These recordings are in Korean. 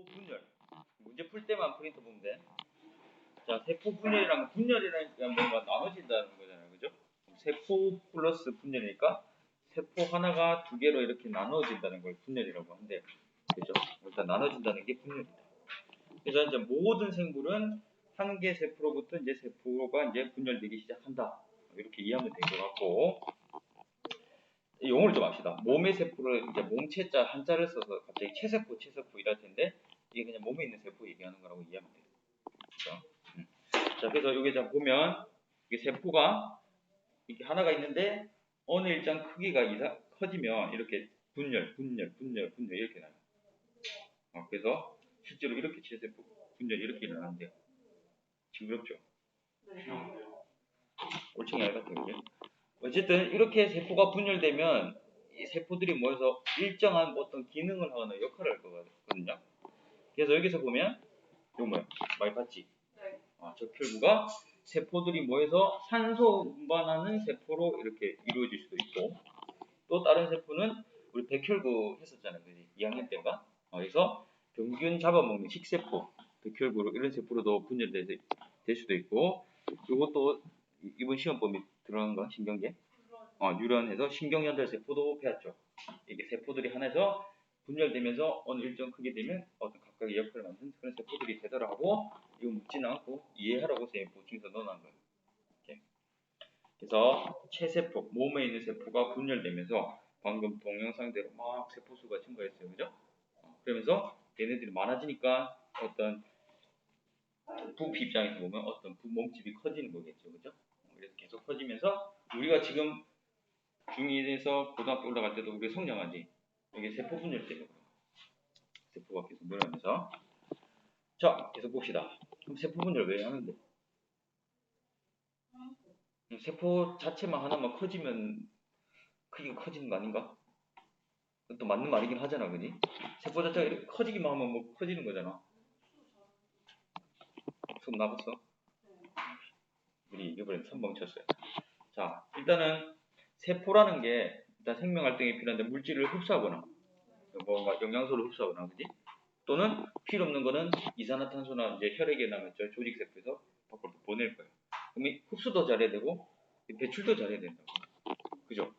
세포 분열. 문제 풀 때만 프린터 보면 돼. 자, 세포 분열이랑 분열이라니까 뭔가 나눠진다는 거잖아요. 그죠? 세포 플러스 분열이니까 세포 하나가 두 개로 이렇게 나눠진다는 걸 분열이라고 하는데, 그죠? 일단 나눠진다는 게 분열이다. 그래서 이제 모든 생물은 한 개 세포로부터 이제 세포가 이제 분열되기 시작한다. 이렇게 이해하면 될 것 같고, 용어를 좀 합시다. 몸의 세포를 이제 몸체자 한자를 써서 갑자기 체세포 이럴 텐데, 이게 그냥 몸에 있는 세포 얘기하는 거라고 이해하면 돼요. 그렇죠? 자, 그래서 여기 자 보면 이게 세포가 이렇게 하나가 있는데 어느 일정 크기가 커지면 이렇게 분열 이렇게 나요. 그래서 실제로 이렇게 체세포 분열이 이렇게 일어나는데요. 징그럽죠? 올챙이 알 같아요, 이게. 어쨌든 이렇게 세포가 분열되면 이 세포들이 모여서 일정한 어떤 기능을 하거나 역할을 할 거거든요. 그래서 여기서 보면 이거 뭐야? 많이 봤지? 네. 적혈구가 세포들이 모여서 산소 운반하는 세포로 이렇게 이루어질 수도 있고, 또 다른 세포는 우리 백혈구 했었잖아요. 2학년 때인가? 그래서 병균 잡아먹는 식세포, 백혈구로 이런 세포로도 분열될 수도 있고, 이것도 이번 시험범위 들어간 거 신경계? 뉴런에서 신경연달 세포도 배웠죠. 이게 세포들이 하나에서 분열되면서 어느 일정 크게 되면 어떤 각각의 역할을 맡는 그런 세포들이 되더라고. 이거 묻지는 않고 이해하라고 선생님이 보충해서 넣어놓은 거예요. 이렇게. 그래서 체세포, 몸에 있는 세포가 분열되면서 방금 동영상대로 막 세포수가 증가했어요. 그죠? 그러면서 얘네들이 많아지니까 어떤 부피 입장에서 보면 어떤 몸집이 커지는 거겠죠. 그죠? 그래서 계속 커지면서 우리가 지금 중2에서 고등학교 올라갈 때도 우리가 성장하지. 이게 세포 분열 때문에 세포가 계속 늘어나면서. 자, 계속 봅시다. 그럼 세포 분열 왜 하는데? 세포 자체만 하나만 커지면 크기가 커지는 거 아닌가? 또 맞는 말이긴 하잖아, 그지? 세포 자체가 이렇게 커지기만 하면 뭐 커지는 거잖아. 수업 나갔어? 우리 이번엔 선봉 쳤어요. 자, 일단은 세포라는 게 일단 생명 활동이 필요한데 물질을 흡수하거나 뭔가 영양소를 흡수하거나, 그지? 또는 필요 없는 거는 이산화탄소나 이제 혈액에 남았죠. 조직세포에서 밖으로 보낼 거예요. 그러면 흡수도 잘해야 되고 배출도 잘해야 된다고. 그죠?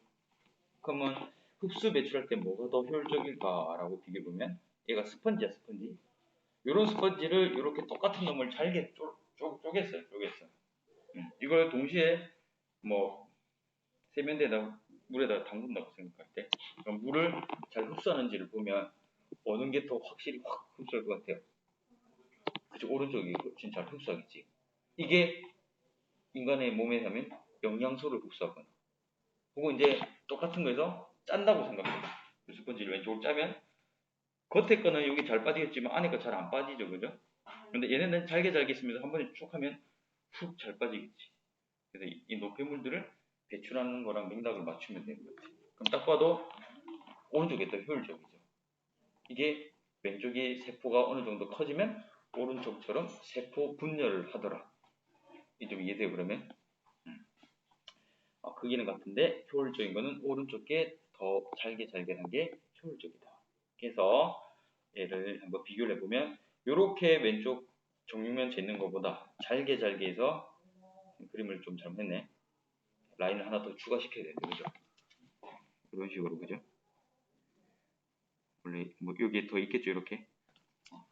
그러면 흡수 배출할 때 뭐가 더 효율적일까라고 비교해보면 얘가 스펀지야, 스펀지. 이런 스펀지를 이렇게 똑같은 놈을 잘게 쪼갰어요. 이걸 동시에 뭐 세면대에다 물에다 담근다고 생각할 때 그럼 물을 잘 흡수하는지를 보면 어느 게 더 확실히 확 흡수할 것 같아요. 그쵸? 오른쪽이 훨씬 잘 흡수하겠지. 이게 인간의 몸에 하면 영양소를 흡수하거나 혹은 이제 똑같은 거에서 짠다고 생각해요. 스펀지를 왼쪽으로 짜면 겉에 거는 여기 잘 빠지겠지만 안에 거 잘 안 빠지죠. 그죠? 근데 얘네는 잘게 있으면서 한 번에 쭉 하면 훅 잘 빠지겠지. 그래서 이 노폐물들을 배출하는 거랑 맥락을 맞추면 되는 것 같아요. 그럼 딱 봐도 오른쪽이 더 효율적이죠. 이게 왼쪽이 세포가 어느 정도 커지면 오른쪽처럼 세포 분열을 하더라. 이 좀 이해돼요, 그러면? 크기는 같은데 효율적인 거는 오른쪽 게 더 잘게한 게 효율적이다. 그래서 얘를 한번 비교를 해보면 이렇게 왼쪽 정육면 재는 것보다 잘게 해서 그림을 좀 잘못했네. 라인을 하나 더 추가시켜야 되는데, 그죠? 이런 식으로, 그죠? 원래 뭐 여기에 더 있겠죠, 이렇게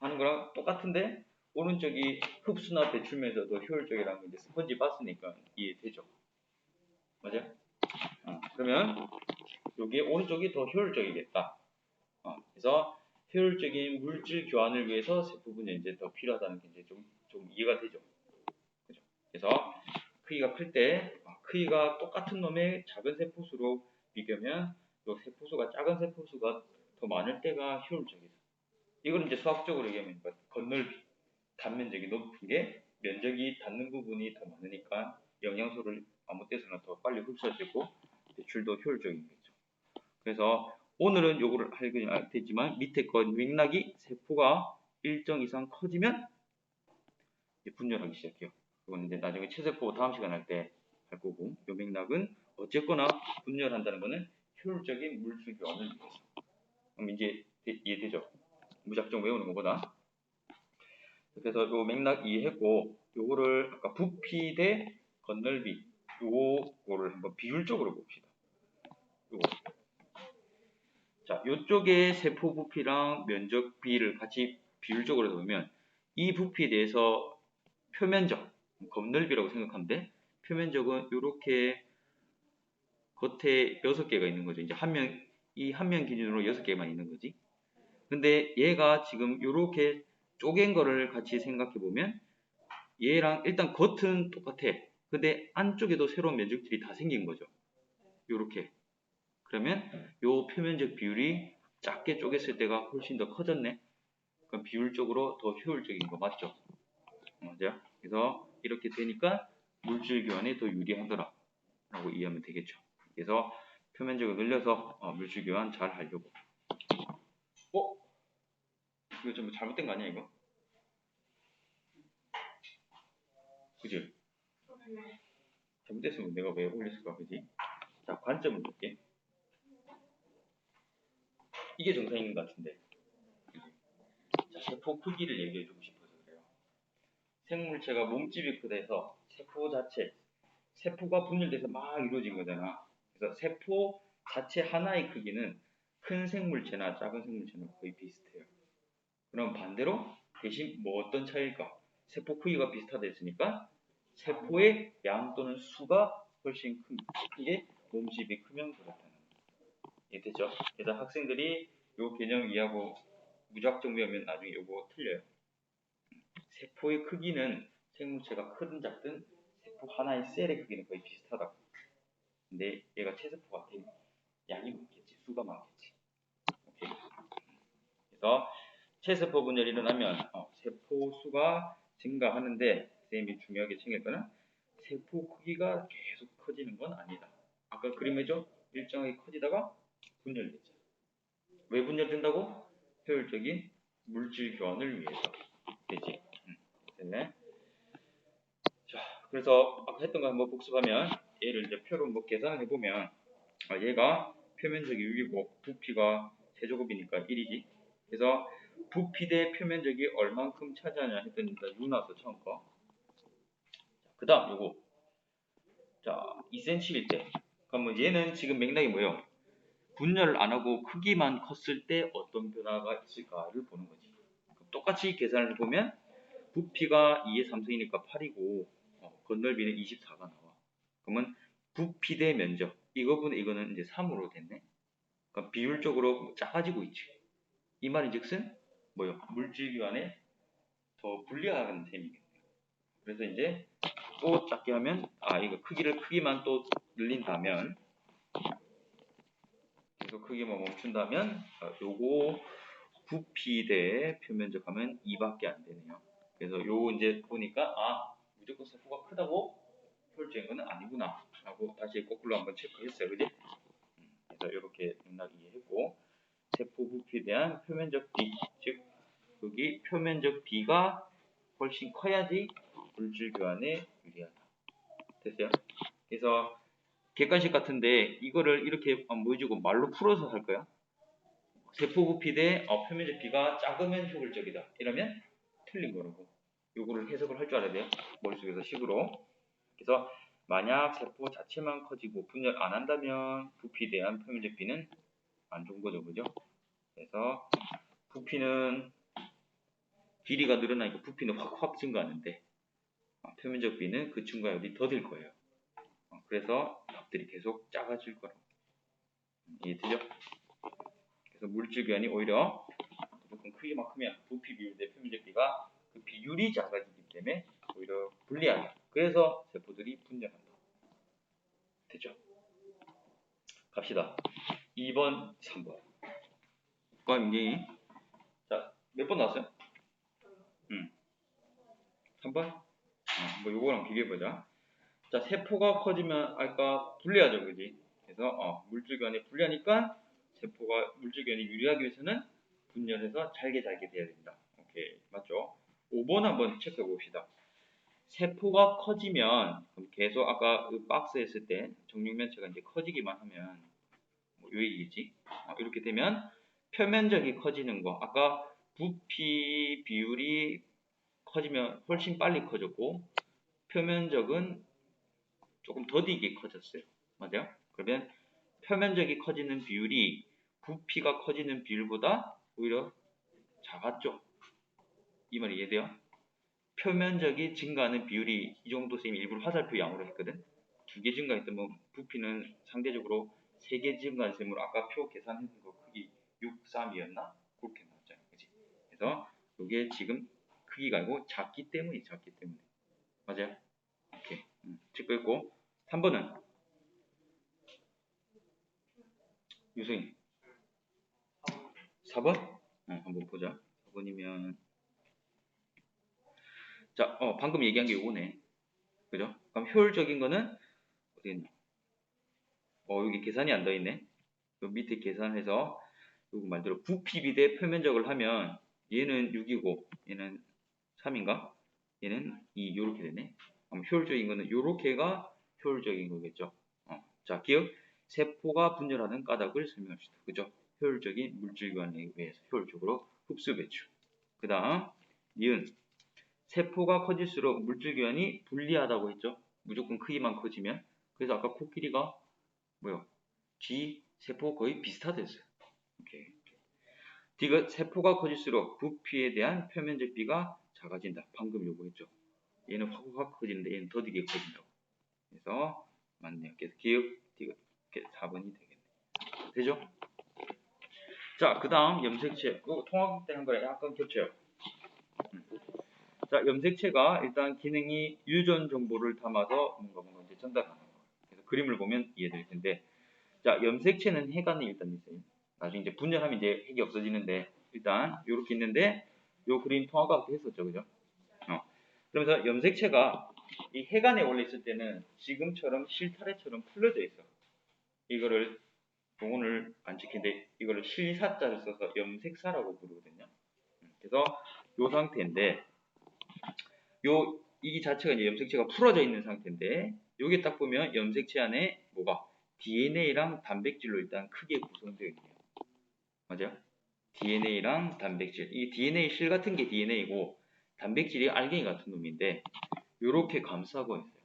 하는 거랑 똑같은데 오른쪽이 흡수나 배출면에서 더 효율적이라는 게 이제 스펀지 봤으니까 이해되죠? 맞아요? 그러면 여기 오른쪽이 더 효율적이겠다. 그래서 효율적인 물질 교환을 위해서 세포 분열이 이제 더 필요하다는 게 이제 좀 이해가 되죠. 그죠? 그래서 크기가 클 때 크기가 똑같은 놈의 작은 세포수로 비교하면 또 세포수가 작은 세포수가 더 많을 때가 효율적이다. 이걸 이제 수학적으로 얘기하면 건널비, 단면적이 높은 게 면적이 닿는 부분이 더 많으니까 영양소를 아무 때서나 더 빨리 흡수할 수 있고 배출도 효율적이겠죠. 그래서 오늘은 요거를 알게 되지만 밑에 거 맥락이 세포가 일정 이상 커지면 이제 분열하기 시작해요. 그건 이제 나중에 체세포 다음 시간 할 때 할 거고, 요 맥락은 어쨌거나 분열한다는 거는 효율적인 물질 교환을 위해서. 그럼 이제 이해되죠? 무작정 외우는 것보다 그래서 요 맥락 이해했고, 요거를 아까 부피 대 건널비, 요거를 한번 비율적으로 봅시다. 요거. 자, 요쪽에 세포 부피랑 면적 비를 같이 비율적으로 보면 이 부피에 대해서 표면적, 건널비라고 생각하면 돼. 표면적은 요렇게 겉에 6개가 있는 거죠. 이제 이 한 명 기준으로 6개만 있는 거지. 근데 얘가 지금 요렇게 쪼갠 거를 같이 생각해 보면 얘랑 일단 겉은 똑같아. 근데 안쪽에도 새로운 면적들이 다 생긴 거죠. 요렇게. 그러면 요 표면적 비율이 작게 쪼갰을 때가 훨씬 더 커졌네. 그럼 비율적으로 더 효율적인 거 맞죠? 맞아요? 그래서 이렇게 되니까 물질 교환에 더 유리하더라 라고 이해하면 되겠죠. 그래서 표면적을 늘려서 물질 교환 잘 하려고. 이거 좀 잘못된 거 아니야 이거? 그지? 잘못됐으면 내가 왜 올렸을까, 그지? 자, 관점을 볼게. 이게 정상인 것 같은데. 자, 세포 크기를 얘기해주고 싶어서 그래요. 생물체가 몸집이 크다 해서 세포 자체, 세포가 분열돼서 막 이루어진 거잖아. 그래서 세포 자체 하나의 크기는 큰 생물체나 작은 생물체는 거의 비슷해요. 그럼 반대로 대신 뭐 어떤 차이일까? 세포 크기가 비슷하다 했으니까 세포의 양 또는 수가 훨씬 큰 이게 몸집이 크면 그렇다는 거. 이해됐죠? 그래서 학생들이 요 개념 이해하고 무작정 외우면 나중에 요거 틀려요. 세포의 크기는 생물체가 크든 작든 세포 하나의 셀의 크기는 거의 비슷하다고. 근데 얘가 체세포 같아. 양이 많겠지, 수가 많겠지. 오케이. 그래서 체세포 분열이 일어나면 세포 수가 증가하는데 선생님이 중요하게 챙길 거는 세포 크기가 계속 커지는 건 아니다. 아까 그림이죠? 일정하게 커지다가 분열되죠. 왜 분열된다고? 효율적인 물질 교환을 위해서. 되지? 됐네. 자, 그래서 아까 했던 거 한번 복습하면 얘를 이제 표로 뭐 계산을 해보면 얘가 표면적이 6이고 부피가 세제곱이니까 1이지. 그래서 부피 대 표면적이 얼만큼 차지하냐 했더니 일단 6 나왔어, 처음 거. 그 다음 요거. 자, 2cm일 때. 그러면 얘는 지금 맥락이 뭐예요? 분열을 안 하고 크기만 컸을 때 어떤 변화가 있을까를 보는 거지. 똑같이 계산을 해보면 부피가 2의 3승이니까 8이고 건널비는 24가 나와. 그러면 부피 대 면적 이거분의 이거는 이제 3으로 됐네. 그러니까 비율적으로 작아지고 있지. 이 말인즉슨 뭐요? 물질 교환에 더 불리하는 셈이겠네요. 그래서 이제 또 작게 하면 이거 크기만 또 늘린다면 계속 크기만 멈춘다면 요거 부피 대 표면적 하면 2밖에 안 되네요. 그래서 요 이제 보니까 무조건 세포가 크다고 효율적인 거는 아니구나 라고 다시 거꾸로 한번 체크했어요. 그지? 그래서 이렇게 맥락 이해했고 세포 부피에 대한 표면적 비, 즉 여기 표면적 비가 훨씬 커야지 물질 교환에 유리하다. 됐어요? 그래서 객관식 같은데 이거를 이렇게 안 보여주고 말로 풀어서 할 거야. 세포 부피 대 표면적 비가 작으면 효율적이다. 이러면 틀린 거라고. 요거를 해석을 할 줄 알아야 돼요. 머릿속에서 식으로. 그래서 만약 세포 자체만 커지고 분열 안 한다면 부피에 대한 표면적 비는 안 좋은 거죠. 그죠? 그래서 부피는 길이가 늘어나니까 부피는 확 증가하는데 표면적 비는 그 증가율이 더딜 거예요. 그래서 값들이 계속 작아질 거라고. 이해되죠? 그래서 물질 교환이 오히려 무조건 크기만 크면 부피 비율 대 표면적 비가 그 비율이 작아지기 때문에 오히려 불리하다. 그래서 세포들이 분열한다. 됐죠? 갑시다. 2번, 3번. 과 굉장히 자, 몇 번 나왔어요? 3번? 뭐 요거랑 비교해보자. 자, 세포가 커지면 아까 불리하죠, 그지? 그래서 물질 교환이 불리하니까 세포가 물질 교환이 유리하기 위해서는 분열해서 잘게 돼야 된다. 오케이, 맞죠? 5번 한번 체크해 봅시다. 세포가 커지면 그럼 계속 아까 그 박스 했을 때 정육면체가 이제 커지기만 하면 뭐 요 얘기지? 이렇게 되면 표면적이 커지는 거 아까 부피 비율이 커지면 훨씬 빨리 커졌고 표면적은 조금 더디게 커졌어요. 맞아요? 그러면 표면적이 커지는 비율이 부피가 커지는 비율보다 오히려 작았죠. 이 말이 이해돼요? 표면적이 증가하는 비율이 이 정도 쌤이 일부러 화살표 양으로 했거든. 2개 증가했다면 부피는 상대적으로 3개 증가한 셈으로 아까 표 계산한 거 크기 6, 3이었나? 그렇게 나왔잖아요. 그치? 그래서 이게 지금 크기가 아니고 작기 때문에. 맞아요? 오케이. 찍고 있고 3번은 유승이 4번? 한번 보자. 4번이면 자, 방금 얘기한 게 요거네. 그죠? 그럼 효율적인 거는 어디 있나? 여기 계산이 안 돼 있네. 요 밑에 계산해서 요거 말대로 부피 비대 표면적을 하면 얘는 6이고 얘는 3인가? 얘는 2 요렇게 되네. 그럼 효율적인 거는 요렇게가 효율적인 거겠죠. 자, 기억. 세포가 분열하는 까닭을 설명합시다. 그죠? 효율적인 물질 교환에 의해서 효율적으로 흡수 배출. 그 다음 니은 세포가 커질수록 물질 교환이 불리하다고 했죠. 무조건 크기만 커지면. 그래서 아까 코끼리가 뭐요? G 세포 거의 비슷하댔어요. 오케이. 디귿 세포가 커질수록 부피에 대한 표면적 비가 작아진다. 방금 요구했죠. 얘는 확 커지는데 얘는 더디게 커진다고. 그래서 맞네요. 그래서 기억 디귿 4번이 되겠네. 되죠? 자, 그 다음 염색체. 통합 때 한 거랑 약간 겹쳐요. 자, 염색체가 일단 기능이 유전 정보를 담아서 뭔가 이제 전달하는 거예요. 그래서 그림을 보면 이해될 텐데, 자, 염색체는 핵안에 일단 있어요. 나중에 이제 분열하면 이제 핵이 없어지는데, 일단 이렇게 있는데, 요 그림 통합과 했었죠, 그죠? 그러면서 염색체가 이 핵안에 원래 있을 때는 지금처럼 실타래처럼 풀려져 있어. 이거를 용어를 안 지키는데 이거를 실사자를 써서 염색사라고 부르거든요. 그래서 요 상태인데 이 자체가 이제 염색체가 풀어져 있는 상태인데 여기 딱 보면 염색체 안에 뭐가 DNA랑 단백질로 일단 크게 구성되어 있네요. 맞아요? DNA랑 단백질. 이 DNA 실 같은 게 DNA고 단백질이 알갱이 같은 놈인데 요렇게 감싸고 있어요.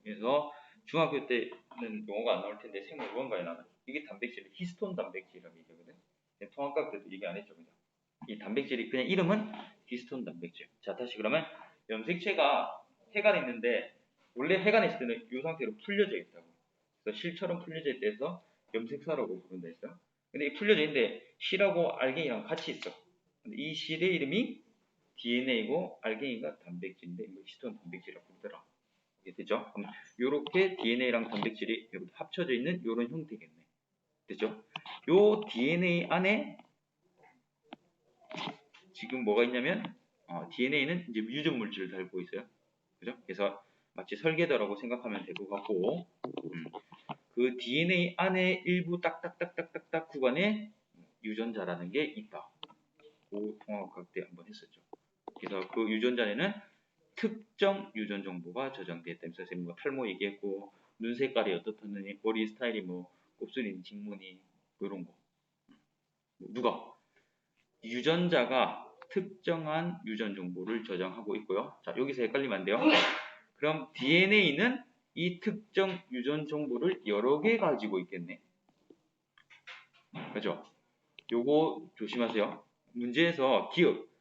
그래서 중학교 때는 용어가 안 나올 텐데 생물 무언가에 나와. 이게 단백질, 히스톤 단백질이라고 얘기하거든. 통합과 그래도 얘기 안 했죠, 그냥. 이 단백질이 그냥 이름은 히스톤 단백질. 자, 다시 그러면 염색체가 핵안에 있는데 원래 핵안에 있을 때는 이 상태로 풀려져 있다고. 그래서 실처럼 풀려져 있대서 염색사라고 부른다 했어. 근데 이 풀려져 있는데 실하고 알갱이랑 같이 있어. 근데 이 실의 이름이 DNA고 알갱이가 단백질인데 이걸 히스톤 단백질이라고 부르더라. 되죠? 그럼 이렇게 DNA랑 단백질이 이렇게 합쳐져 있는 이런 형태겠네. 되죠? 요 DNA 안에 지금 뭐가 있냐면 DNA는 이제 유전 물질을 달고 있어요. 그죠? 그래서 마치 설계도라고 생각하면 될 것 같고 그 DNA 안에 일부 딱딱딱딱딱딱 구간에 유전자라는 게 있다. 그 통합학 때 한번 했었죠. 그래서 그 유전자에는 특정 유전 정보가 저장되어 있다면서 선생님 뭐 탈모 얘기했고 눈 색깔이 어떻다느니 머리 스타일이 뭐 곱슬이니 직무니 뭐 이런 거. 누가? 유전자가 특정한 유전 정보를 저장하고 있고요. 자, 여기서 헷갈리면 안 돼요. 그럼 DNA는 이 특정 유전 정보를 여러 개 가지고 있겠네. 그죠? 요거 조심하세요. 문제에서 기억.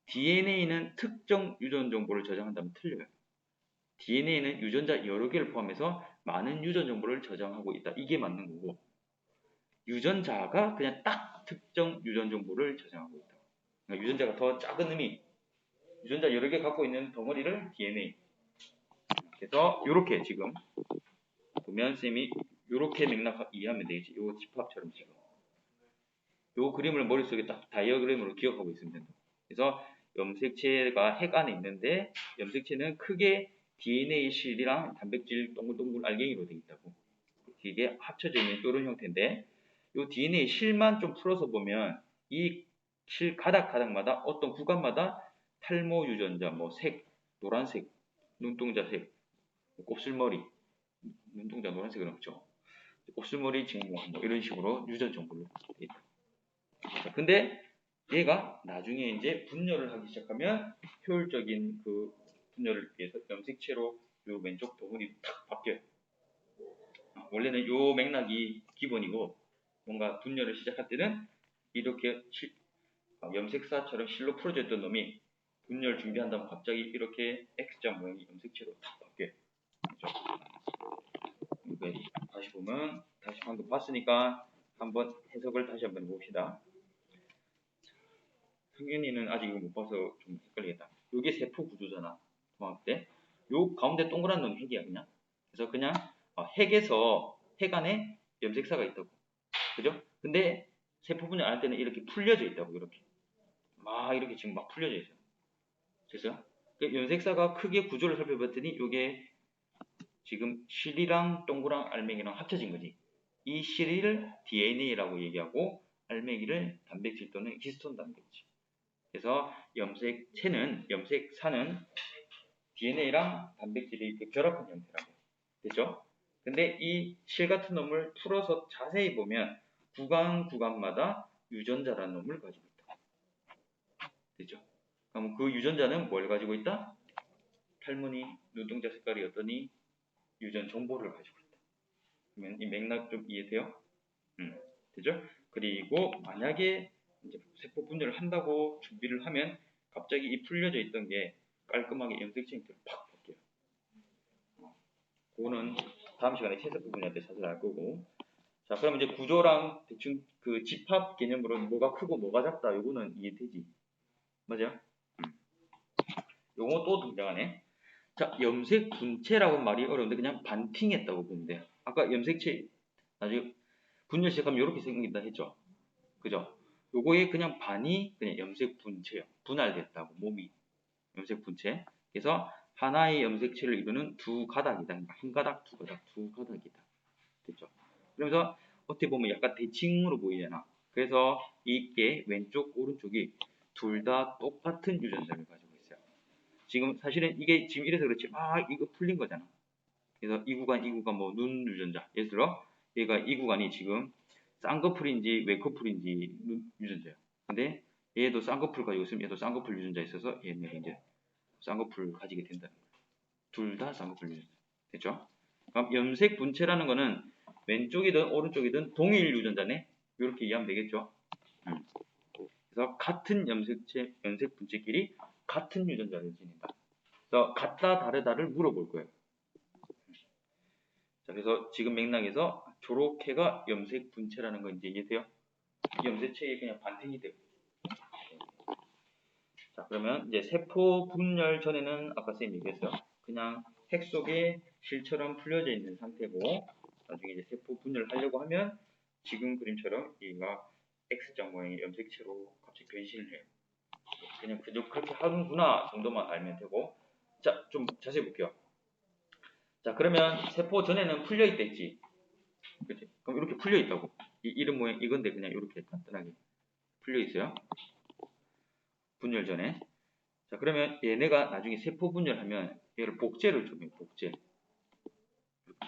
DNA는 특정 유전 정보를 저장한다면 틀려요. DNA는 유전자 여러 개를 포함해서 많은 유전 정보를 저장하고 있다. 이게 맞는 거고 유전자가 그냥 딱 특정 유전 정보를 저장하고 있다. 그러니까 유전자가 더 작은 의미 유전자 여러 개 갖고 있는 덩어리를 DNA. 그래서 이렇게 지금 보면 쌤이 이렇게 맥락 이해하면 되겠지. 요 집합처럼 지금. 요 그림을 머릿속에 딱 다이어그램으로 기억하고 있으면 된다. 그래서 염색체가 핵 안에 있는데 염색체는 크게 DNA 실이랑 단백질 동글동글 알갱이로 되어 있다고. 이게 합쳐져 있는 이런 형태인데 이 DNA 실만 좀 풀어서 보면 이 실 가닥가닥마다 어떤 구간마다 탈모 유전자, 뭐 색, 노란색, 눈동자색, 곱슬머리, 눈동자 노란색은 없죠. 곱슬머리, 직모 뭐 이런 식으로 유전 정보를 돼 있다. 근데 얘가 나중에 이제 분열을 하기 시작하면 효율적인 그 분열을 위해서 염색체로 요 왼쪽 덩어리 탁 바뀌어요. 원래는 요 맥락이 기본이고 뭔가 분열을 시작할 때는 이렇게 염색사처럼 실로 풀어져 있던 놈이 분열 준비한다면 갑자기 이렇게 X자 모양의 염색체로 탁 바뀌어요. 그렇죠? 다시 보면 다시 방금 봤으니까 한번 해석을 다시 한번 해봅시다. 승윤이는 아직 이거 못 봐서 좀 헷갈리겠다. 요게 세포 구조잖아. 통합 때. 요 가운데 동그란 놈이 핵이야 그냥. 그래서 그냥 핵에서 핵 안에 염색사가 있다고. 그죠? 근데 세포 분열 안 할 때는 이렇게 풀려져 있다고. 이렇게 막 이렇게 지금 막 풀려져 있어요. 됐어요? 그 염색사가 크게 구조를 살펴봤더니 요게 지금 실이랑 동그란 알맹이랑 합쳐진 거지. 이 실을 DNA라고 얘기하고 알맹이를 단백질 또는 히스톤 단백질. 그래서 염색사는 DNA랑 단백질이 이렇게 결합한 형태라고. 됐죠? 근데 이 실 같은 놈을 풀어서 자세히 보면 구간마다 유전자라는 놈을 가지고 있다. 됐죠? 그럼 그 유전자는 뭘 가지고 있다? 탈무늬, 눈동자 색깔이 어떠니? 유전 정보를 가지고 있다. 그러면 이 맥락 좀 이해돼요? 되죠? 그리고 만약에 이제 세포 분열을 한다고 준비를 하면 갑자기 이 풀려져 있던 게 깔끔하게 염색체 형태로 팍 바뀌어요. 그거는 다음 시간에 세세포 분열 때 자세히 알 거고. 자, 그럼 이제 구조랑 대충 그 집합 개념으로 뭐가 크고 뭐가 작다. 요거는 이해되지? 맞아? 요거 또 등장하네. 자, 염색 분체라고 말이 어려운데 그냥 반팅했다고 보면 돼요. 아까 염색체 나중에 분열 시작하면 이렇게 생긴다 했죠. 그죠? 요거에 그냥 반이 그냥 염색 분체예요. 분할됐다고 몸이 염색 분체. 그래서 하나의 염색체를 이루는 두 가닥이다. 그러니까 한 가닥, 두 가닥, 두 가닥이다. 됐죠? 그러면서 어떻게 보면 약간 대칭으로 보이잖아. 그래서 이게 왼쪽, 오른쪽이 둘 다 똑같은 유전자를 가지고 있어요. 지금 사실은 이게 지금 이래서 그렇지, 이거 풀린 거잖아. 그래서 이 구간 뭐 눈 유전자. 예를 들어 얘가 이 구간이 지금 쌍꺼풀인지 외꺼풀인지 유전자예요. 근데 얘도 쌍꺼풀 가지고 있으면 얘도 쌍꺼풀 유전자 있어서 얘는 이제 쌍꺼풀 가지게 된다는 거예요. 둘 다 쌍꺼풀 유전자. 됐죠? 그럼 염색 분체라는 거는 왼쪽이든 오른쪽이든 동일 유전자네. 이렇게 이해하면 되겠죠? 그래서 같은 염색 분체끼리 같은 유전자를 지닌다. 그래서 같다 다르다를 물어볼 거예요. 자, 그래서 지금 맥락에서 저렇게가 염색 분체라는 거 이제 이해돼요? 염색체에 그냥 반팅이 되고. 자, 그러면 이제 세포 분열 전에는 아까 선생님 얘기했어요. 그냥 핵 속에 실처럼 풀려져 있는 상태고, 나중에 이제 세포 분열을 하려고 하면 지금 그림처럼 얘가 X자 모양의 염색체로 갑자기 변신을 해요. 그냥 그렇게 하는구나 정도만 알면 되고. 자, 좀 자세히 볼게요. 자, 그러면 세포 전에는 풀려 있댔지. 그치? 그럼 이렇게 풀려 있다고. 이 이름 모양 이건데 그냥 이렇게 간단하게 풀려 있어요. 분열 전에. 자, 그러면 얘네가 나중에 세포 분열하면 얘를 복제를 좀 해.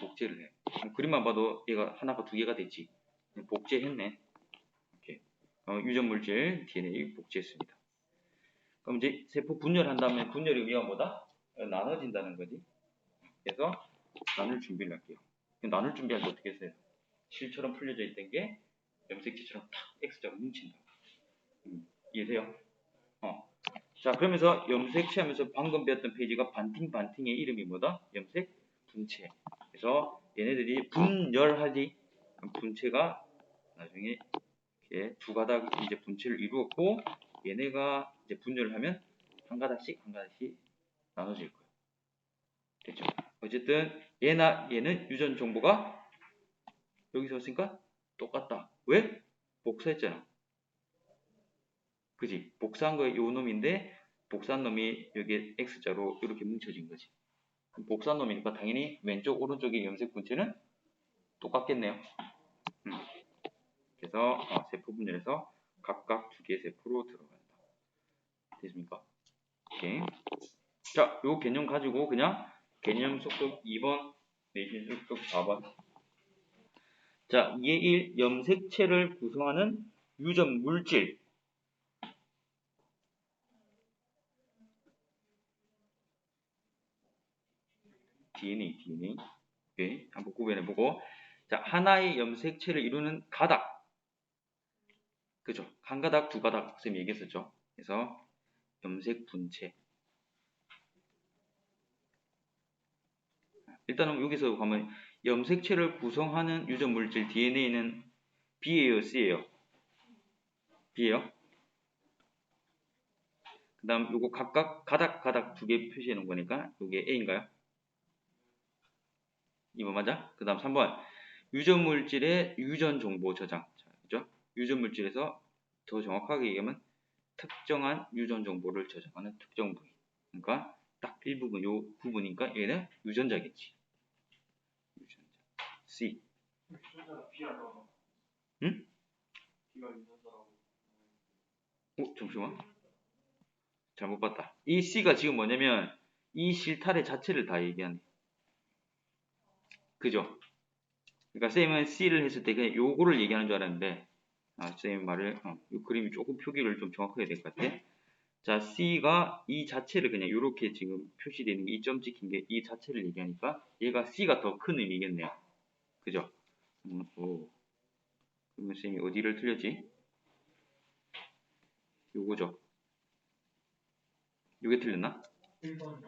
복제를 해. 그림만 봐도 얘가 하나가 두 개가 됐지. 복제했네. 이렇게. 유전 물질 DNA 복제했습니다. 그럼 이제 세포 분열한 다음에 분열의 의미가 뭐다? 나눠진다는 거지. 그래서 나눌 준비를 할게요. 나눌 준비할 때 어떻게 했어요? 실처럼 풀려져 있던 게 염색체처럼 탁 X자로 뭉친다. 이해돼요? 자, 그러면서 염색체 하면서 방금 배웠던 페이지가 반팅의 이름이 뭐다? 염색 분체. 그래서 얘네들이 분열하지. 분체가 나중에 이렇게 두 가닥 이제 분체를 이루었고 얘네가 이제 분열을 하면 한 가닥씩 나눠질 거예요. 됐죠? 어쨌든 얘는 유전 정보가 여기서 왔으니까 똑같다. 왜? 복사했잖아. 그지? 복사한 거에 요 놈인데 복사한 놈이 여기에 X자로 이렇게 뭉쳐진 거지. 복사한 놈이니까 당연히 왼쪽 오른쪽의 염색 분체는 똑같겠네요. 그래서 세포 분열에서 각각 두 개의 세포로 들어간다. 됐습니까? 오케이. 자, 요 개념 가지고 그냥 개념 속독 2번, 내신 속독 4번. 자, 2의 1 염색체를 구성하는 유전 물질. DNA. 오케이. 한번 구별해보고. 자, 하나의 염색체를 이루는 가닥. 그죠? 한 가닥, 두 가닥, 쌤이 얘기했었죠. 그래서 염색 분체. 일단은 여기서 가면 염색체를 구성하는 유전 물질 DNA는 B예요, C예요? B예요. 그 다음 요거 각각 가닥 두 개 표시해 놓은 거니까 요게 A인가요? 2번 맞아? 그 다음 3번 유전 물질의 유전 정보 저장. 자, 그죠? 유전 물질에서 더 정확하게 얘기하면 특정한 유전 정보를 저장하는 특정 부위. 그러니까 딱 일부분 요 부분이니까 얘는 유전자겠지. 유전자. C. 유전자는 B라고. 응? B가 유전자라고. 잠시만. 잘못 봤다. 이 C가 지금 뭐냐면 이 실타래 자체를 다 얘기하네. 그죠? 그러니까 쌤은 C를 했을 때 그냥 요거를 얘기하는 줄 알았는데 쌤 말을 이 그림이 조금 표기를 좀 정확하게 될 것 같아. 자, C가 이 자체를 그냥 이렇게 지금 표시되는 게 이 점 찍힌 게 이 자체를 얘기하니까 얘가 C가 더 큰 의미겠네요. 그죠? 오. 그러면 쌤이 어디를 틀렸지? 요거죠. 요게 틀렸나? 1번.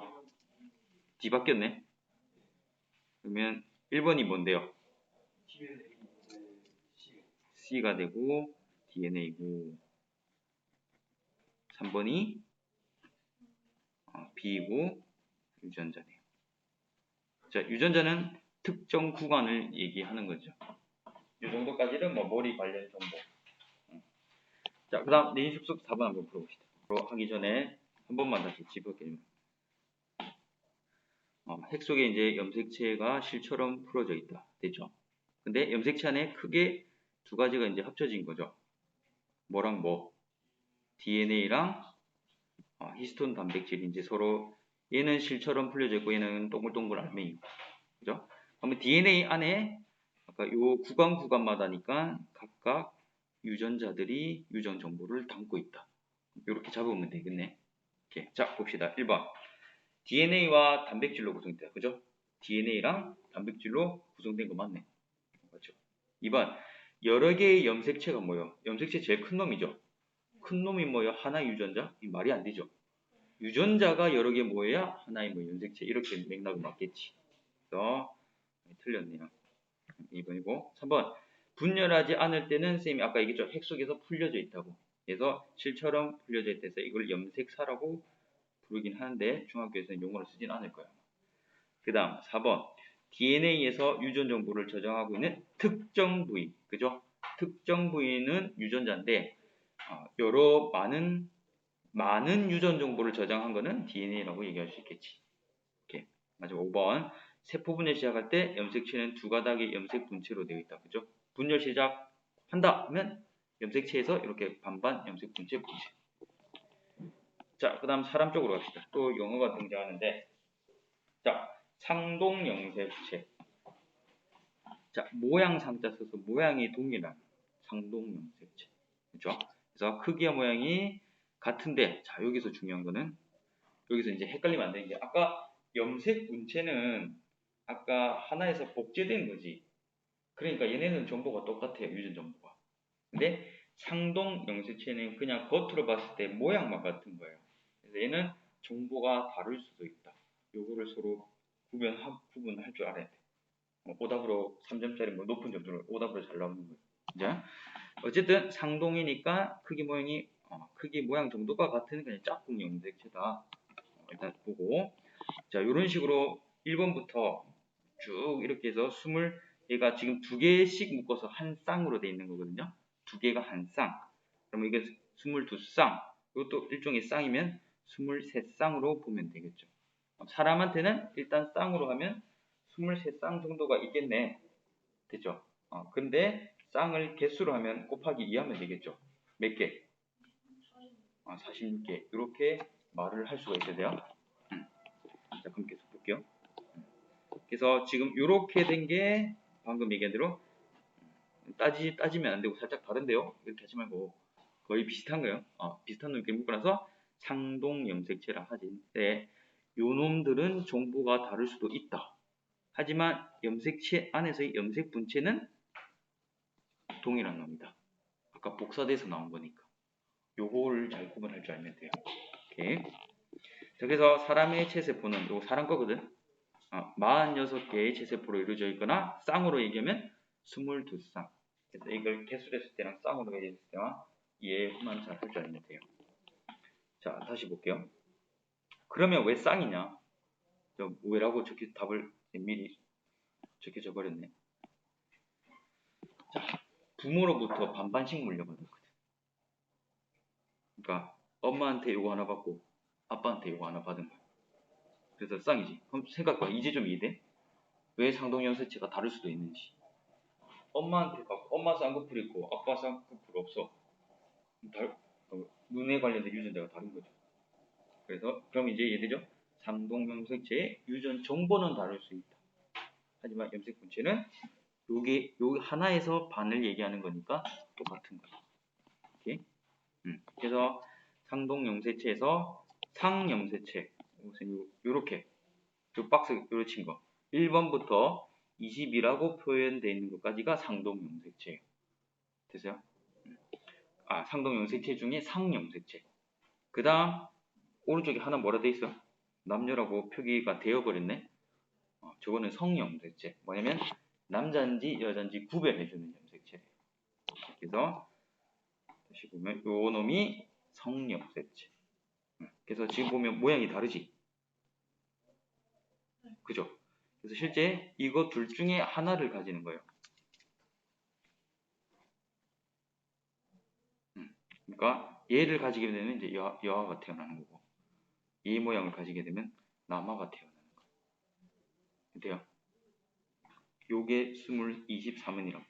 D 바뀌었네. 그러면 1번이 뭔데요? C가 되고 DNA고 3번이 B이고 유전자네요. 자, 유전자는 특정 구간을 얘기하는 거죠. 이 정도까지는 뭐 머리 관련 정보. 자, 그 다음 내인 습속 4번 한번 풀어봅시다. 하기 전에 한 번만 다시 짚어볼게요. 핵 속에 이제 염색체가 실처럼 풀어져 있다. 됐죠? 근데 염색체 안에 크게 두 가지가 이제 합쳐진 거죠. 뭐랑 뭐? DNA랑 히스톤 단백질이 이제 서로 얘는 실처럼 풀려져 있고 얘는 동글동글 알맹이고. 그죠? 그러면 DNA 안에 아까 요 구간마다니까 각각 유전자들이 유전 정보를 담고 있다. 이렇게 잡으면 되겠네. 이렇게. 자, 봅시다. 1번. DNA와 단백질로 구성된다. 그죠? DNA랑 단백질로 구성된 거 맞네. 맞죠? 2번. 여러 개의 염색체가 뭐요? 염색체 제일 큰 놈이죠. 큰 놈이 뭐요? 하나의 유전자? 이 말이 안 되죠. 유전자가 여러 개 모여야 하나의 뭐 염색체 이렇게 맥락은 맞겠지. 그래서 틀렸네요. 2번이고 3번. 분열하지 않을 때는 쌤이 아까 얘기했죠. 핵 속에서 풀려져 있다고. 그래서 실처럼 풀려져 있대서 이걸 염색사라고 부르긴 하는데 중학교에서는 용어를 쓰진 않을 거야. 그 다음 4번. DNA에서 유전 정보를 저장하고 있는 특정 부위. 그죠? 특정 부위는 유전자인데 여러 많은 유전 정보를 저장한 거는 DNA라고 얘기할 수 있겠지. 오케이. 마지막 5번. 세포 분열 시작할 때 염색체는 두 가닥의 염색 분체로 되어 있다. 그죠? 분열 시작한다 하면 염색체에서 이렇게 반반 염색 분체 분체. 자, 그 다음 사람 쪽으로 갑시다. 또 영어가 등장하는데 자, 상동 염색체. 자, 모양 상자 써서 모양이 동일한 상동 염색체. 그죠? 그래서 크기와 모양이 같은데 자, 여기서 중요한 거는 여기서 이제 헷갈리면 안 되는 게 아까 염색 분체는 아까 하나에서 복제된 거지. 그러니까 얘네는 정보가 똑같아요. 유전 정보가. 근데 상동 염색체는 그냥 겉으로 봤을 때 모양만 같은 거예요. 그래서 얘는 정보가 다를 수도 있다. 요거를 서로 구분할 줄 알아야 돼. 오답으로 3점짜리 뭐 높은 점수를 오답으로 잘 나오는 거예요. 자, 어쨌든 상동이니까 크기 모양이 크기 모양 정도가 같은 그냥 짝꿍 염색체다. 일단 보고 자, 이런 식으로 1번부터 쭉 이렇게 해서 얘가 지금 두 개씩 묶어서 한 쌍으로 되어 있는 거거든요. 두 개가 한 쌍. 그러면 이게 22쌍. 이것도 일종의 쌍이면 23쌍으로 보면 되겠죠. 사람한테는 일단 쌍으로 하면 23쌍 정도가 있겠네. 됐죠? 근데 쌍을 개수로 하면 곱하기 2 하면 되겠죠. 몇 개? 46개. 이렇게 말을 할 수가 있어야 돼요. 자, 그럼 계속 볼게요. 그래서 지금 이렇게 된 게 방금 얘기한 대로 따지면 안 되고 살짝 다른데요. 이렇게 하지 말고 거의 비슷한 거예요. 비슷한 놈 이렇게 묶고 나서 상동 염색체라 하지. 근데 요 놈들은 정보가 다를 수도 있다. 하지만 염색체 안에서의 염색 분체는 동일한 놈이다. 아까 복사돼서 나온 거니까. 요거를 잘 구분할 줄 알면 돼요. 오케이. 자, 그래서 사람의 체세포는 요거 사람 거거든. 46개의 체세포로 이루어져 있거나 쌍으로 얘기하면 22쌍. 그래서 이걸 개수했을 때랑 쌍으로 얘기했을 때와 이해만 잘 할 줄 알면 돼요. 자, 다시 볼게요. 그러면 왜 쌍이냐? 왜라고 답을 미리 적혀져 버렸네. 자, 부모로부터 반반씩 물려받았거든. 그러니까 엄마한테 요거 하나 받고 아빠한테 요거 하나 받은 거야. 그래서 쌍이지. 그럼 생각봐. 이제 좀 이해돼? 왜 상동염색체가 다를 수도 있는지. 엄마한테 받고 엄마 쌍꺼풀 있고 아빠 쌍꺼풀 없어. 눈에 관련된 유전자가 다른 거죠. 그래서 그럼 이제 이해되죠? 상동염색체의 유전 정보는 다를 수 있다. 하지만 염색 분체는 요게 하나에서 반을 얘기하는 거니까 똑같은 거야. 오케이? 그래서 상동염색체에서 상염색체 무슨 요렇게 요 박스 요렇게 친 거 1번부터 20이라고 표현되어 있는 것까지가 상동염색체예요. 됐어요? 상동염색체 중에 상염색체. 그 다음 오른쪽에 하나 뭐라 돼 있어? 남녀라고 표기가 되어버렸네. 저거는 성염색체. 뭐냐면 남자인지 여자인지 구별해주는 염색체예요. 그래서 다시 보면 요 놈이 성염색체. 그래서 지금 보면 모양이 다르지? 그죠? 그래서 실제 이거 둘 중에 하나를 가지는 거예요. 그러니까 얘를 가지게 되면 이제 여아가 태어나는 거고 이 모양을 가지게 되면 남아가 태어나는 거예요. 근데요. 요게 23이라고.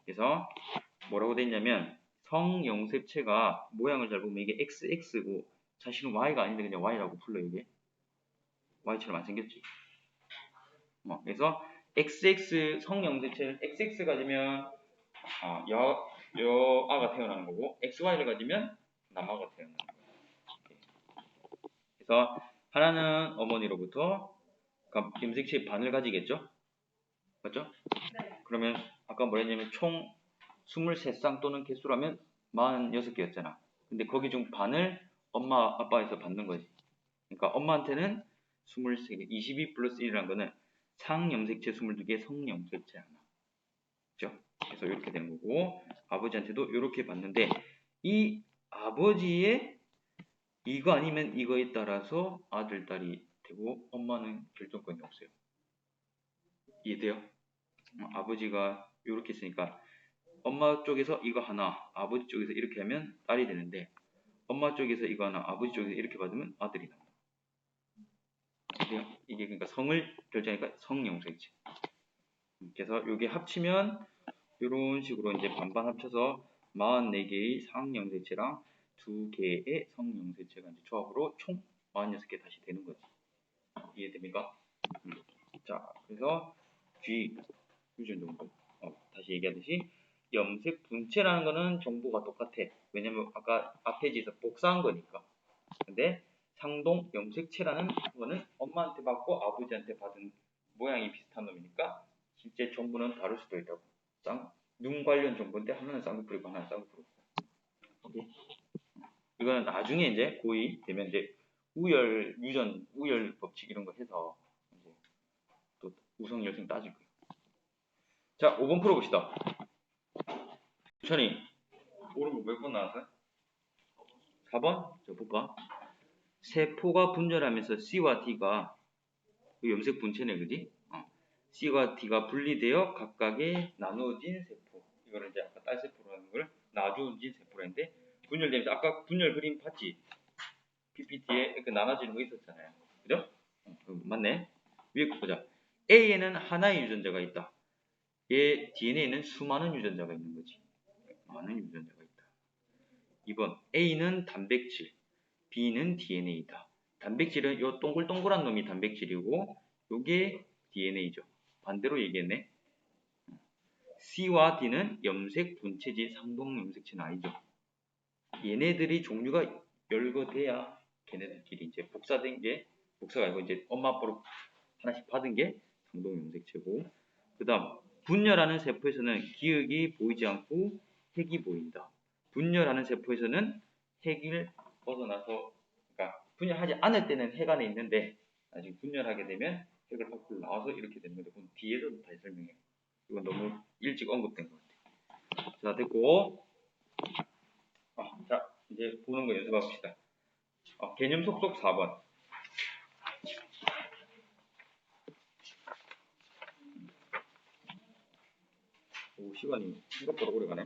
그래서 뭐라고 돼 있냐면 성염색체가 모양을 잘 보면 이게 XX고 사실은 Y가 아닌데 그냥 Y라고 불러 이게. Y처럼 안 생겼지. 그래서 XX 성염색체를 XX 가지면 여아가 태어나는 거고 XY를 가지면 남아가 태어나는 거예요. 그래서 하나는 어머니로부터 그러니까 염색체의 반을 가지겠죠? 맞죠? 네. 그러면 아까 뭐랬냐면 총 23쌍 또는 개수라면 46개였잖아. 근데 거기 중 반을 엄마 아빠에서 받는 거지. 그러니까 엄마한테는 23개, 22 플러스 1이라는 거는 상염색체 22개, 성염색체 하나. 그죠? 그래서 이렇게 되는 거고 아버지한테도 이렇게 받는데 이 아버지의 이거 아니면 이거에 따라서 아들, 딸이 되고 엄마는 결정권이 없어요. 이해돼요? 아버지가 이렇게 했으니까 엄마 쪽에서 이거 하나, 아버지 쪽에서 이렇게 하면 딸이 되는데 엄마 쪽에서 이거 하나, 아버지 쪽에서 이렇게 받으면 아들이 나온다. 이게 그러니까 성을 결정하니까 성염색체. 그래서 이게 합치면 이런 식으로 이제 반반 합쳐서 44개의 상염색체랑 2개의 성염색체가 이제 조합으로 총 46개 다시 되는 거지. 이해됩니까? 자, 그래서 G 유전 정보. 다시 얘기하듯이 염색 분체라는 거는 정보가 똑같아. 왜냐면 아까 앞에 지에서 복사한 거니까. 근데 상동 염색체라는 거는 엄마한테 받고 아버지한테 받은 모양이 비슷한 놈이니까 실제 정보는 다를 수도 있다고. 눈 관련 정보인데 하나는 쌍꺼풀이고 하나는 쌍꺼풀 없고. 오케이? 이거는 나중에 이제 고2 되면 이제 우열 유전 우열 법칙 이런 거 해서 이제 또 우성 열성 따질 거예요. 자, 5번 풀어봅시다. 천이 오른 거 몇 번 나왔어요? 4번? 저 볼까? 세포가 분열하면서 C와 D가 염색 분체네, 그지? C와 D가 분리되어 각각의 나누어진 세포. 이거를 이제 아까 딸 세포라는 걸 나누어진 세포라는데 분열되면서 아까 분열 그림 봤지? PPT에 이렇게 나눠지는 거 있었잖아요. 그죠? 맞네. 위에 거 보자. A에는 하나의 유전자가 있다. 얘 DNA에는 수많은 유전자가 있는 거지. 많은 유전자가 있다. 2번 A는 단백질, B는 DNA이다. 단백질은 요 동글동글한 놈이 단백질이고 요게 DNA죠. 반대로 얘기했네. C와 D는 염색 분체지 상동 염색체는 아니죠. 얘네들이 종류가 열거돼야 걔네들끼리 이제 복사된 게 복사가 아니고 이제 엄마 아빠로 하나씩 받은 게 상동 염색체고, 그 다음 분열하는 세포에서는 기역이 보이지 않고 핵이 보인다. 분열하는 세포에서는 핵을 벗어나서, 그러니까 분열하지 않을 때는 핵 안에 있는데 나중에 분열하게 되면 핵을 밖으로 나와서 이렇게 되는 건데, 그건 뒤에서도 다시 설명해요. 이건 너무 일찍 언급된 것 같아요. 자, 됐고, 자 이제 보는 거 연습해봅시다. 개념 속속 4번. 오, 시간이 생각보다 오래 가네.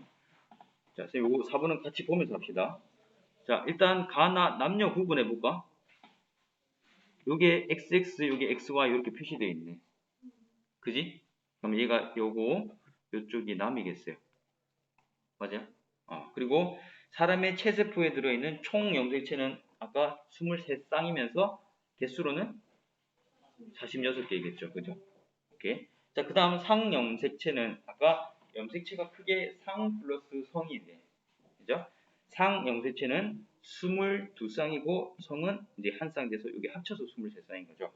자, 선생님, 요 4번은 같이 보면서 합시다. 자, 일단 가나 남녀 구분해 볼까? 요게 XX, 요게 XY 이렇게 표시되어 있네. 그지? 그럼 얘가 요거, 요쪽이 남이겠어요. 맞아요? 그리고 사람의 체세포에 들어있는 총 염색체는 아까 23쌍이면서 개수로는 46개겠죠. 그죠? 오케이. 자, 그 다음 상염색체는 아까 염색체가 크게 상 플러스 성이네. 그죠? 상염색체는 22쌍이고 성은 이제 한 쌍 돼서 이게 합쳐서 23쌍인 거죠.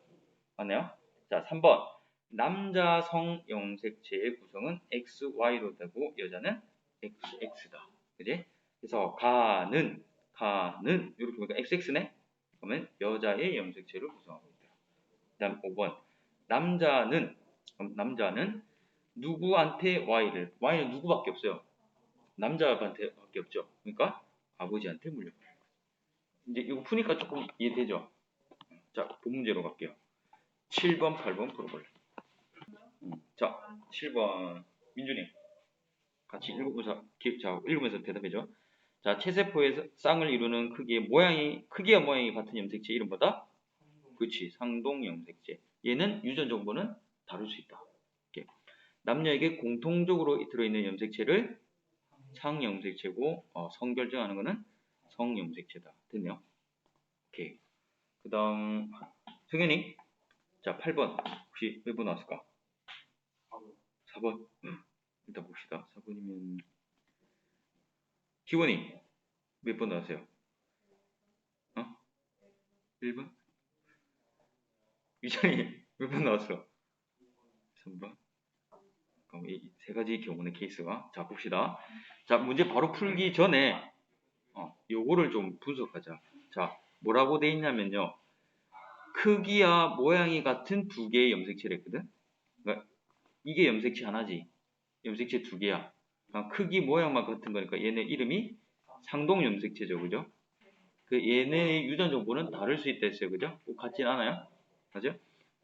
맞나요? 자, 3번. 남자 성염색체의 구성은 XY로 되고 여자는 XX다. 그지? 그래서 가는 이렇게 보니까 XX네? 그러면 여자의 염색체를 구성하고 있다. 그 다음 5번. 남자는 누구한테 Y는 누구밖에 없어요. 남자한테 밖에 없죠. 그러니까 아버지한테 물려받는 거예요. 이제 이거 푸니까 조금 이해되죠? 자, 본문제로 갈게요. 7번, 8번 풀어볼래. 자, 7번 민준이 같이 읽으면서 대답해줘. 자, 체세포의 쌍을 이루는 크기와 모양이 같은 염색체 이름보다, 그렇지, 상동 염색체. 얘는 유전 정보는 다룰 수 있다. 이렇게. 남녀에게 공통적으로 들어있는 염색체를 상염색체고, 성결정하는 거는 성염색체다. 됐네요. 오케이. 그 다음 승현이. 자, 8번 혹시 몇 번 나왔을까? 4번. 일단 봅시다. 4번이면 기원이 몇 번 나왔어요? 1번? 유찬이 몇 번 나왔어? 3번? 그럼 이 세 가지 경우의 케이스가, 자 봅시다. 자, 문제 바로 풀기 전에 요거를 좀 분석하자. 자, 뭐라고 돼 있냐면요, 크기와 모양이 같은 두 개의 염색체를 했거든. 그러니까 이게 염색체 하나지, 염색체 두 개야. 크기 모양만 같은 거니까 얘네 이름이 상동 염색체죠. 그죠? 그 얘네의 유전 정보는 다를 수 있다 했어요. 그죠? 꼭 같진 않아요. 맞죠?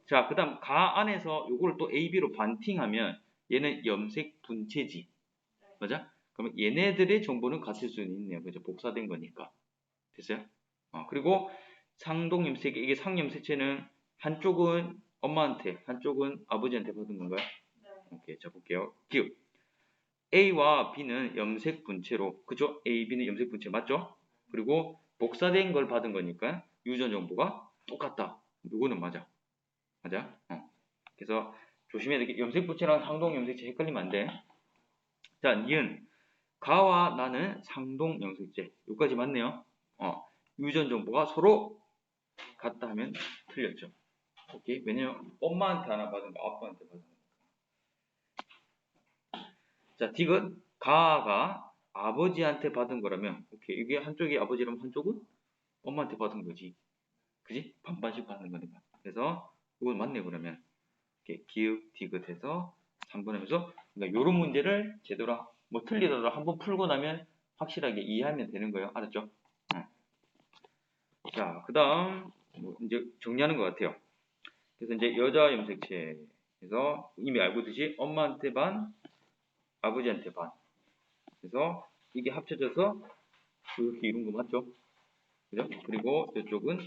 자, 그 다음 가 안에서 요거를 또 A, B로 반팅하면 얘는 염색 분체지. 맞아? 그러면 얘네들의 정보는 같을 수는 있네요. 그죠? 복사된 거니까. 됐어요? 그리고 상동 염색, 이게 상염색체는 한쪽은 엄마한테, 한쪽은 아버지한테 받은 건가요? 오케이. 자, 볼게요. 기억. A와 B는 염색 분체로, 그죠? A, B는 염색 분체 맞죠? 그리고 복사된 걸 받은 거니까 유전 정보가 똑같다. 이거는 맞아. 맞아? 그래서 조심해야 돼. 염색 분체랑 상동 염색체 헷갈리면 안 돼. 자, 니은. 가와 나는 상동 염색체. 여기까지 맞네요. 유전 정보가 서로 같다 하면 틀렸죠. 오케이? 왜냐면 엄마한테 하나 받은 거, 아빠한테 받은 거. 자, 딕은 가가 아버지한테 받은 거라면, 오케이, 이게 한쪽이 아버지라면 한쪽은 엄마한테 받은 거지. 그지? 반반씩 받는 거니까. 그래서 이건 맞네. 그러면 이렇게 기읍 디귿해서 3번 하면서, 그러니까 요런 문제를 제대로 뭐 틀리더라도 한번 풀고 나면 확실하게 이해하면 되는 거예요. 알았죠? 자, 그 다음 뭐 이제 정리하는 것 같아요. 그래서 이제 여자 염색체에서 이미 알고 있듯이 엄마한테 반, 아버지한테 반. 그래서 이게 합쳐져서 이렇게 이룬 거 맞죠? 그죠? 그리고 이쪽은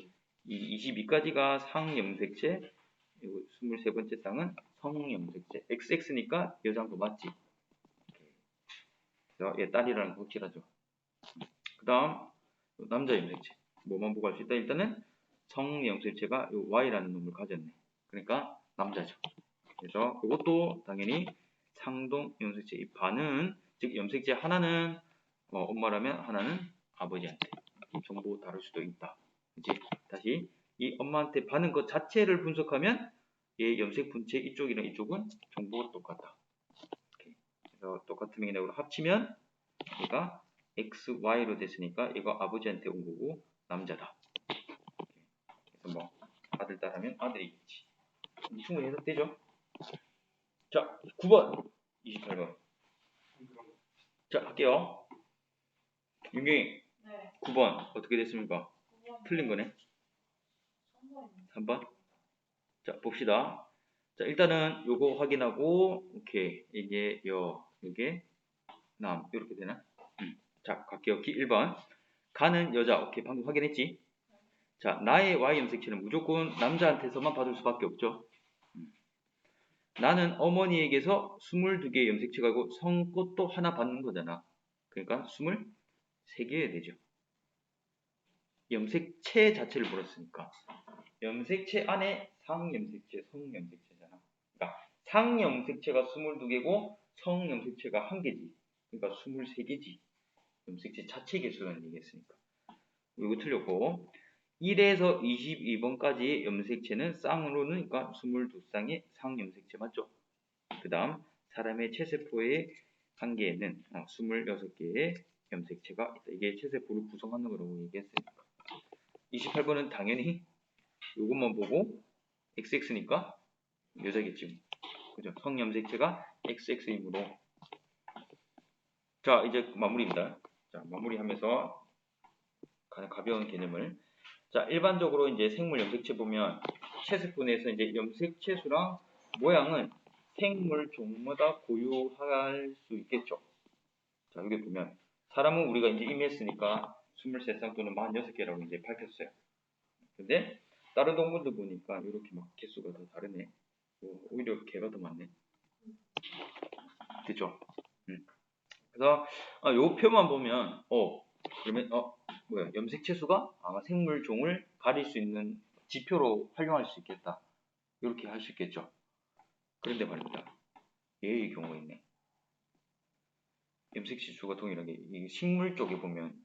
이 22까지가 상염색체, 그리고 23번째 쌍은 성염색체. XX니까 여자인 거 맞지? 그래서 얘 딸이라는 거 확실하죠. 그 다음 남자 염색체. 뭐만 보고 할 수 있다? 일단은 성염색체가 Y라는 놈을 가졌네. 그러니까 남자죠. 그래서 이것도 당연히 상동 염색체. 이 반은, 즉 염색체 하나는 엄마라면 하나는 아버지한테. 정보 다를 수도 있다. 이제 다시 이 엄마한테 받은 것 자체를 분석하면 얘 염색 분체 이쪽이랑 이쪽은 정보가 똑같다. 이렇게. 그래서 똑같은 맥락으로 합치면 얘가 X, Y로 됐으니까 얘가 아버지한테 온 거고 남자다. 그래서 뭐 아들 딸하면 아들이겠지. 충분히 해석되죠? 자, 9번, 28번. 자, 할게요. 윤경이 네. 9번 어떻게 됐습니까? 9번. 틀린 거네. 3번입니다. 3번. 자, 봅시다. 자, 일단은 요거 확인하고 오케이. 이게 이게 남 이렇게 되나? 자, 갈게요. 1번. 가는 여자. 오케이. 방금 확인했지? 자, 나의 Y 염색체는 무조건 남자한테서만 받을 수밖에 없죠. 나는 어머니에게서 22개의 염색체가 있고 성꽃도 하나 받는 거잖아. 그러니까 23개여야 되죠. 염색체 자체를 물었으니까. 염색체 안에 상염색체, 성염색체잖아. 그러니까 상염색체가 22개고 성염색체가 1개지. 그러니까 23개지. 염색체 자체 개수라는 얘기했으니까. 이거 틀렸고 1에서 22번까지 염색체는 쌍으로는 그러니까 22쌍의 상염색체 맞죠? 그 다음 사람의 체세포의 한 개에는 26개의 염색체가 있다. 이게 체세포를 구성하는 거라고 얘기했으니까 28번은 당연히 이것만 보고 XX니까 여자겠지. 그죠? 성염색체가 XX이므로 자 이제 마무리입니다. 자 마무리하면서 가벼운 개념을 자 일반적으로 이제 생물 염색체 보면 체세포 내에서 이제 염색체 수랑 모양은 생물 종마다 고유할 수 있겠죠. 자 여기 보면 사람은 우리가 이제 이미 했으니까 23쌍 또는 46개라고 이제 밝혔어요. 근데 다른 동물들 보니까 이렇게 막 개수가 더 다르네. 오히려 개가 더 많네. 그죠? 그래서 요 표만 보면 그러면 뭐야 염색체 수가 생물 종을 가릴 수 있는 지표로 활용할 수 있겠다. 이렇게 할 수 있겠죠. 그런데 말입니다. 예의 경우가 있네. 염색체 수가 동일하게 이 식물 쪽에 보면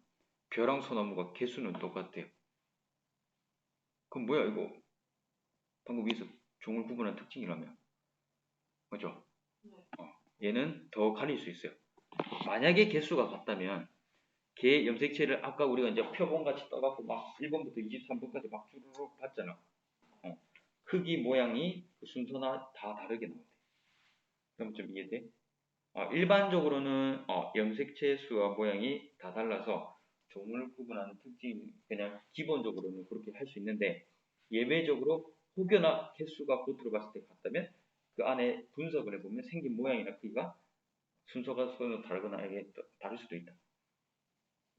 벼랑 소나무가 개수는 똑같대요. 그럼 뭐야 이거 방금 위에서 종을 구분한 특징이라면 맞죠? 네. 얘는 더 가릴 수 있어요. 만약에 개수가 같다면 개 염색체를 아까 우리가 이제 표본같이 떠갖고 막 1번부터 23번까지 막 주르륵 봤잖아. 크기 모양이 그 순서나 다 다르게 나오대. 그럼 좀 이해돼? 일반적으로는 염색체 수와 모양이 다 달라서 종을 구분하는 특징 그냥 기본적으로는 그렇게 할 수 있는데 예외적으로 혹여나 개수가 겉으로 봤을 때 같다면 그 안에 분석을 해보면 생긴 모양이나 크기가 순서가 서로 다르거나 이게 다를 수도 있다.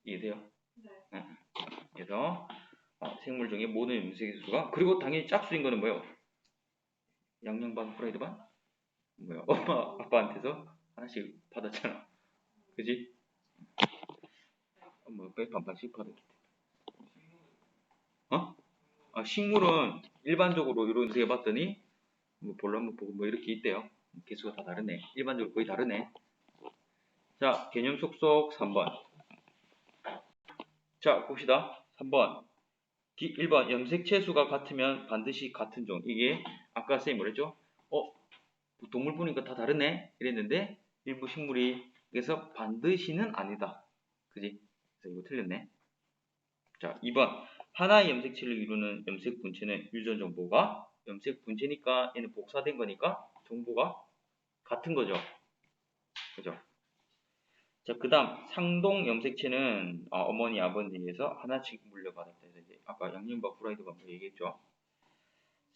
이해돼요? 네. 그래서 생물 중에 모든 염색체 수가 그리고 당연히 짝수인 거는 뭐예요? 양양 반 프라이드 반? 뭐야 엄마 아빠한테서 하나씩 받았잖아. 그지? 뭐 거의 반반씩 받았기 때문에. 식물은 일반적으로 이런 데 봤더니 뭐 볼라면 보고 뭐 이렇게 있대요. 개수가 다 다르네. 일반적으로 거의 다르네. 자 개념 속속 3번. 자 봅시다. 3번 1번 염색체 수가 같으면 반드시 같은 종. 이게 아까 쌤이 뭐랬죠? 동물 보니까 다 다르네 이랬는데 일부 식물이 그래서 반드시는 아니다. 그지? 그래서 이거 틀렸네. 자 2번 하나의 염색체를 이루는 염색 분체는 유전 정보가 염색 분체니까 얘는 복사된 거니까 정보가 같은 거죠. 그죠? 자, 그 다음 상동 염색체는 어머니 아버지에서 하나씩 물려받았다 해서 이제 아까 양념과 프라이드가 뭐 얘기했죠.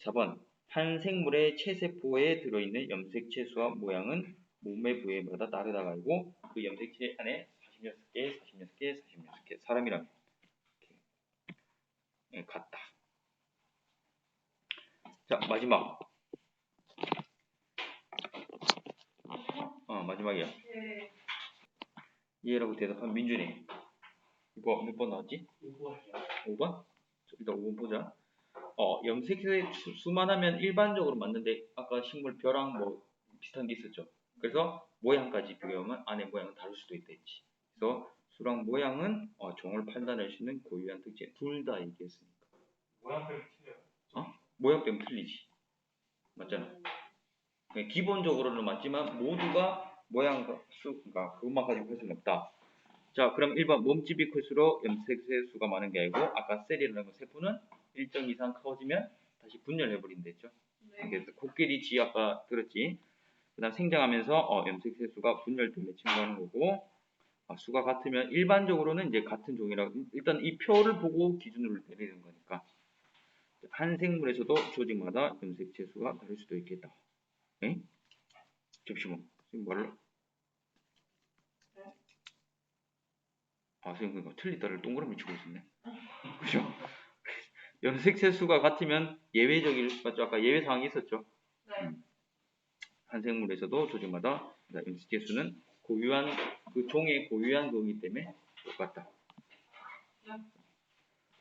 4번 한 생물의 체세포에 들어있는 염색체 수와 모양은 몸의 부위마다 다르다고 알고 그 염색체 안에 46개, 46개, 46개 사람이라면 같다. 자 마지막 마지막이야. 네. 이해라고 대답한 민준이 이거 몇 번 나왔지? 5번? 일단 5번 보자. 염색체 수만 하면 일반적으로 맞는데 아까 식물 벼랑 뭐 비슷한 게 있었죠. 그래서 모양까지 비교하면 안의 모양은 다를 수도 있다 했지. 그래서 수랑 모양은 종을 판단할 수 있는 고유한 특징 둘 다 얘기했으니까 모양 때문에 틀려요. 모양 때문에 틀리지. 맞잖아. 그냥 기본적으로는 맞지만 모두가 모양과 수가 그것만 가지고 할 수는 없다. 자, 그럼 1번 몸집이 클수록 염색체 수가 많은 게 아니고 아까 셀이라는 건 세포는 일정 이상 커지면 다시 분열해버린다 했죠. 그래서 코끼리 쥐 아까 들었지. 그다음 생장하면서 염색체 수가 분열 때문에 증가하는 거고 수가 같으면 일반적으로는 이제 같은 종이라고 일단 이 표를 보고 기준으로 내리는 거니까 한 생물에서도 조직마다 염색체 수가 다를 수도 있겠다. 에? 잠시만 지금 말로 선생님 그러니까 틀리다를 동그라미 치고 있었네. 그죠? 염색체 수가 같으면 예외적일 맞죠? 아까 예외 사항이 있었죠. 네. 한 생물에서도 조직마다 염색체 수는 고유한 그 종의 고유한 거기 때문에 똑같다.